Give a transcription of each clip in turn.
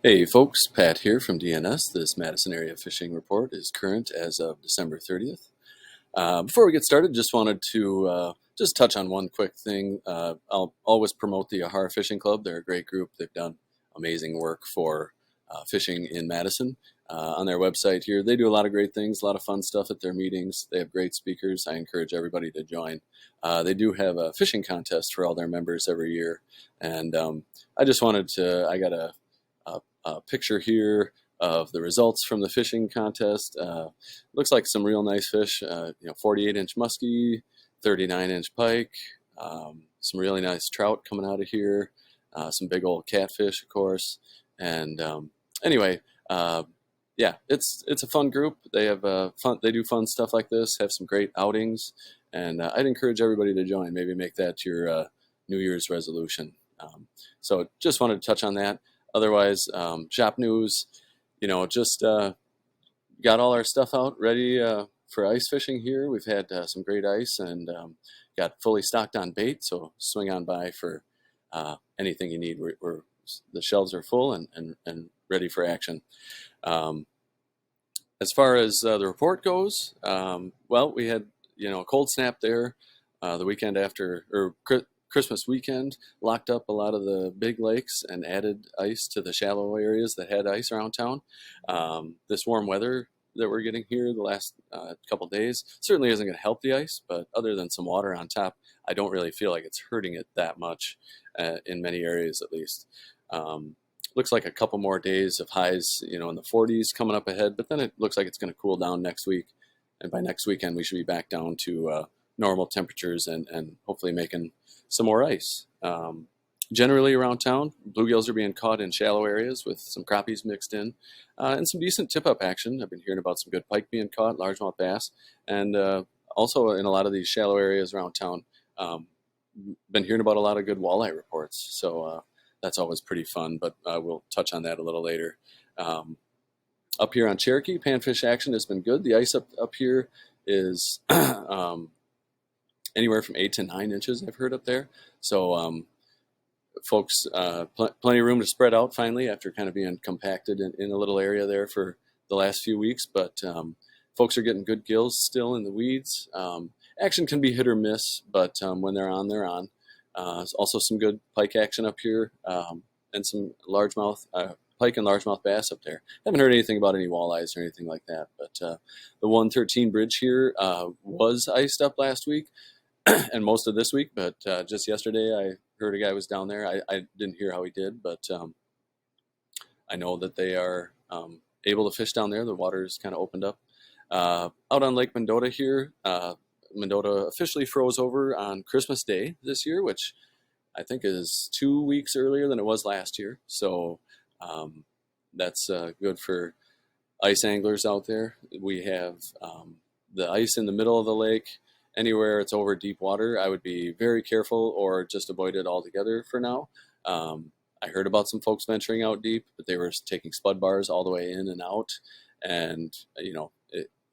Hey folks, Pat here from DNS. This Madison area fishing report is current as of December 30th. Before we get started, just wanted to just touch on one quick thing. I'll always promote the Ahara Fishing Club. They're a great group. They've done amazing work for fishing in Madison. On their website here, they do a lot of great things, a lot of fun stuff at their meetings. They have great speakers. I encourage everybody to join. They do have a fishing contest for all their members every year. And I just wanted to, I got a picture here of the results from the fishing contest. Looks like some real nice fish, 48-inch muskie, 39-inch pike, some really nice trout coming out of here, some big old catfish, of course. And anyway, yeah, it's a fun group. They have fun. They do fun stuff like this. Have some great outings, and I'd encourage everybody to join. Maybe make that your New Year's resolution. So just wanted to touch on that. Otherwise, shop news, just got all our stuff out ready for ice fishing here. We've had some great ice and got fully stocked on bait, so swing on by for anything you need. The shelves are full and ready for action. As far as the report goes, well, we had a cold snap there the weekend after, or Christmas weekend, locked up a lot of the big lakes and added ice to the shallow areas that had ice around town. This warm weather that we're getting here the last couple days certainly isn't going to help the ice, but other than some water on top, I don't really feel like it's hurting it that much in many areas at least. Looks like a couple more days of highs, in the 40s coming up ahead, but then it looks like it's going to cool down next week. And by next weekend, we should be back down to normal temperatures and hopefully making some more ice. Generally around town, bluegills are being caught in shallow areas with some crappies mixed in, and some decent tip-up action. I've been hearing about some good pike being caught, largemouth bass, and also in a lot of these shallow areas around town, been hearing about a lot of good walleye reports. So that's always pretty fun, but we'll touch on that a little later. Up here on Cherokee, panfish action has been good. The ice up here is anywhere from 8 to 9 inches, I've heard up there. So folks, plenty of room to spread out finally after kind of being compacted in a little area there for the last few weeks. But folks are getting good gills still in the weeds. Action can be hit or miss, but when they're on, they're on. Also some good pike action up here and some largemouth pike and largemouth bass up there. Haven't heard anything about any walleyes or anything like that. But the 113 bridge here was iced up last week and most of this week, but just yesterday I heard a guy was down there. I didn't hear how he did, but I know that they are able to fish down there. The water's kind of opened up. Out on Lake Mendota here, Mendota officially froze over on Christmas Day this year, which I think is 2 weeks earlier than it was last year. So that's good for ice anglers out there. We have the ice in the middle of the lake. Anywhere it's over deep water, I would be very careful or just avoid it altogether for now. I heard about some folks venturing out deep, but they were taking spud bars all the way in and out. And,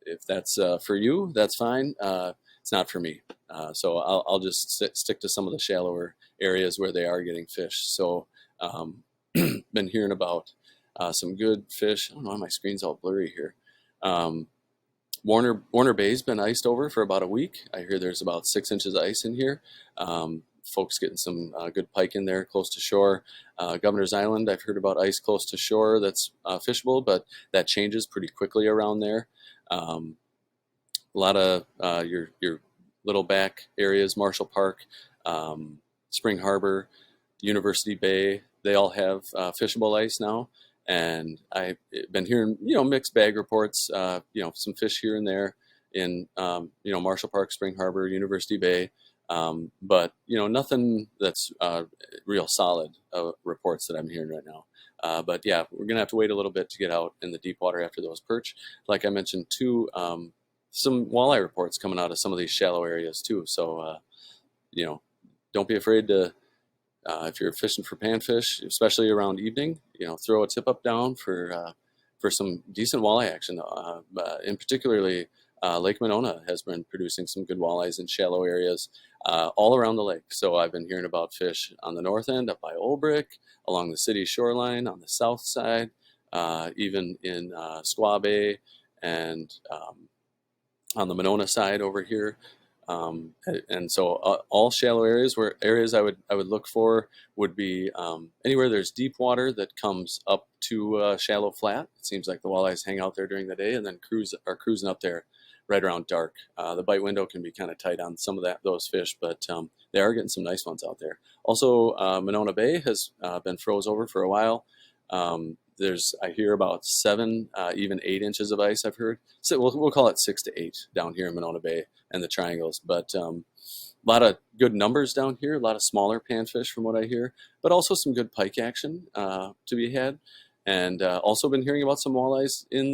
if that's for you, that's fine. It's not for me. So I'll just stick to some of the shallower areas where they are getting fish. So been hearing about some good fish. I don't know why my screen's all blurry here. Warner Bay's been iced over for about a week. I hear there's about 6 inches of ice in here. Folks getting some good pike in there close to shore. Governor's Island, I've heard about ice close to shore that's fishable, but that changes pretty quickly around there. A lot of your little back areas, Marshall Park, Spring Harbor, University Bay, they all have fishable ice now. And I've been hearing, mixed bag reports, some fish here and there in, Marshall Park, Spring Harbor, University Bay. But, nothing that's real solid reports that I'm hearing right now. But yeah, we're going to have to wait a little bit to get out in the deep water after those perch. Like I mentioned too, some walleye reports coming out of some of these shallow areas too. So, don't be afraid to, if you're fishing for panfish, especially around evening, throw a tip up down for some decent walleye action. In particularly Lake Monona has been producing some good walleyes in shallow areas all around the lake. So I've been hearing about fish on the north end up by Olbrick, along the city shoreline on the south side, even in Squaw Bay, and on the Monona side over here. And so all shallow areas, where areas I would look for would be anywhere there's deep water that comes up to shallow flat. It seems like the walleyes hang out there during the day and then are cruising up there right around dark. The bite window can be kind of tight on some of those fish, but they are getting some nice ones out there. Also, Monona Bay has been froze over for a while. I hear about 7, even 8 inches of ice. I've heard. So we'll call it 6 to 8 down here in Monona Bay and the triangles. But a lot of good numbers down here. A lot of smaller panfish from what I hear, but also some good pike action to be had. And also been hearing about some walleyes in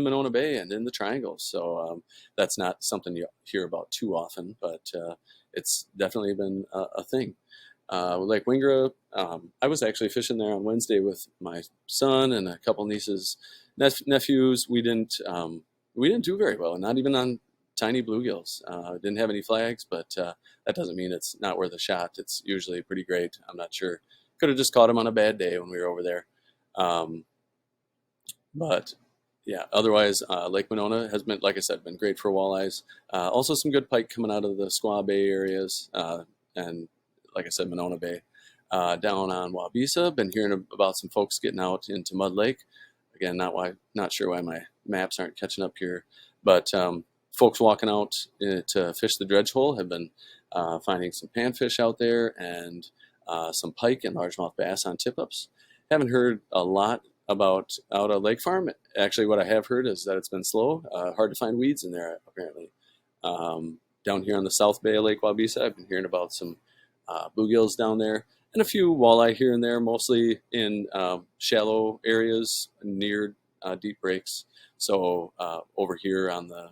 Monona Bay and in the triangles. So that's not something you hear about too often, but it's definitely been a thing. Lake Wingra, I was actually fishing there on Wednesday with my son and a couple nieces, nephews. We didn't do very well, not even on tiny bluegills. Didn't have any flags, but that doesn't mean it's not worth a shot. It's usually pretty great. I'm not sure. Could have just caught them on a bad day when we were over there. But yeah, otherwise, Lake Monona has been, like I said, been great for walleyes. Also some good pike coming out of the Squaw Bay areas, and like I said, Monona Bay. Down on Wabisa, been hearing about some folks getting out into Mud Lake. Again, not sure why my maps aren't catching up here, but folks walking out to fish the dredge hole have been finding some panfish out there and some pike and largemouth bass on tip-ups. Haven't heard a lot about out of Lake Farm. Actually, what I have heard is that it's been slow. Hard to find weeds in there, apparently. Down here on the South Bay of Lake Wabisa, I've been hearing about some bluegills down there and a few walleye here and there, mostly in shallow areas near deep breaks. So over here on the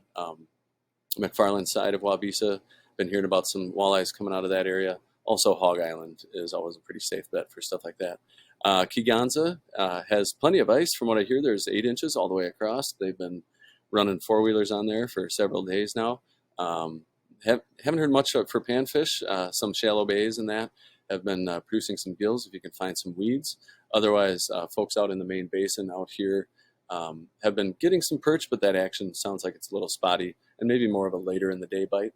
McFarland side of Wabisa, been hearing about some walleyes coming out of that area. Also, Hog Island is always a pretty safe bet for stuff like that. Kegonsa has plenty of ice. From what I hear, there's 8 inches all the way across. They've been running four-wheelers on there for several days now. Haven't heard much for panfish. Some shallow bays and that have been producing some gills if you can find some weeds. Otherwise, folks out in the main basin out here have been getting some perch, but that action sounds like it's a little spotty and maybe more of a later in the day bite.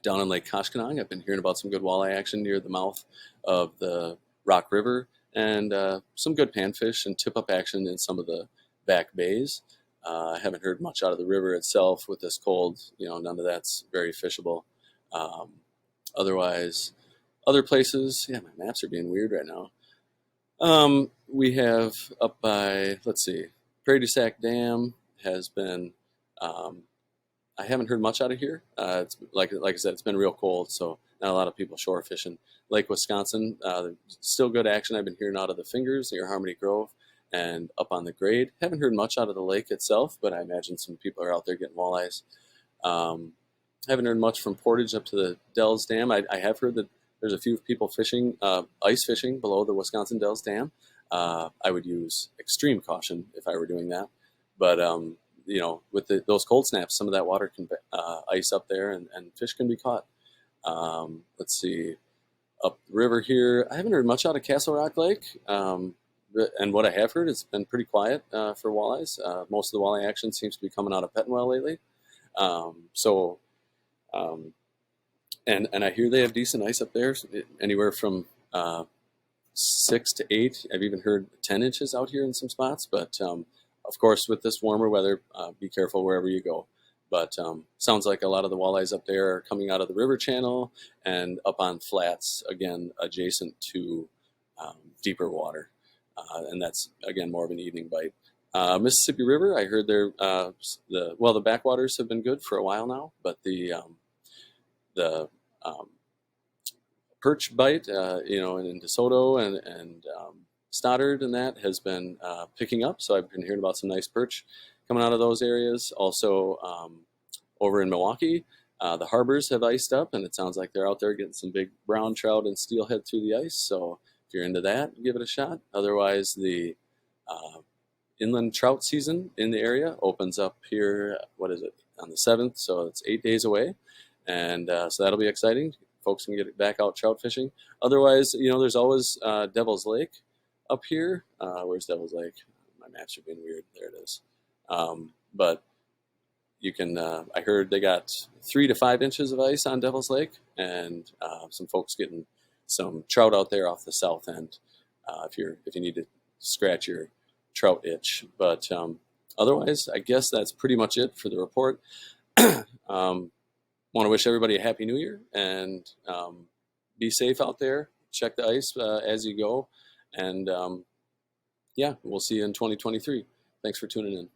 Down in Lake Koshkonong, I've been hearing about some good walleye action near the mouth of the Rock River and some good panfish and tip-up action in some of the back bays. I haven't heard much out of the river itself with this cold. None of that's very fishable. Otherwise, other places, yeah, my maps are being weird right now. We have up by, let's see, Prairie du Sac Dam has been, I haven't heard much out of here. It's like I said, it's been real cold, so not a lot of people shore fishing. Lake Wisconsin, still good action. I've been hearing out of the Fingers near Harmony Grove and up on the grade. Haven't heard much out of the lake itself, but I imagine some people are out there getting walleyes. Haven't heard much from Portage up to the Dells Dam. I have heard that there's a few people fishing, ice fishing below the Wisconsin Dells Dam. I would use extreme caution if I were doing that. But, with those cold snaps, some of that water can ice up there and fish can be caught. Let's see, up the river here, I haven't heard much out of Castle Rock Lake. And what I have heard, it's been pretty quiet for walleyes. Most of the walleye action seems to be coming out of Pettenwell lately. And I hear they have decent ice up there, anywhere from 6 to 8. I've even heard 10 inches out here in some spots. But of course, with this warmer weather, be careful wherever you go. But sounds like a lot of the walleyes up there are coming out of the river channel and up on flats, again, adjacent to deeper water. And that's, again, more of an evening bite. Mississippi River, I heard the backwaters have been good for a while now, but the perch bite, in DeSoto and Stoddard and that has been picking up. So I've been hearing about some nice perch coming out of those areas. Also, over in Milwaukee, the harbors have iced up, and it sounds like they're out there getting some big brown trout and steelhead through the ice. So if you're into that, give it a shot. Otherwise, the inland trout season in the area opens up here. What is it, on the 7th? So it's 8 days away, and so that'll be exciting. Folks can get back out trout fishing. Otherwise, there's always Devil's Lake up here. Where's Devil's Lake? My maps are being weird. There it is. But you can. I heard they got 3 to 5 inches of ice on Devil's Lake, and some folks getting some trout out there off the south end. If you need to scratch your trout itch, but otherwise, I guess that's pretty much it for the report. Want to wish everybody a happy New Year, and be safe out there. Check the ice as you go, and yeah, we'll see you in 2023. Thanks for tuning in.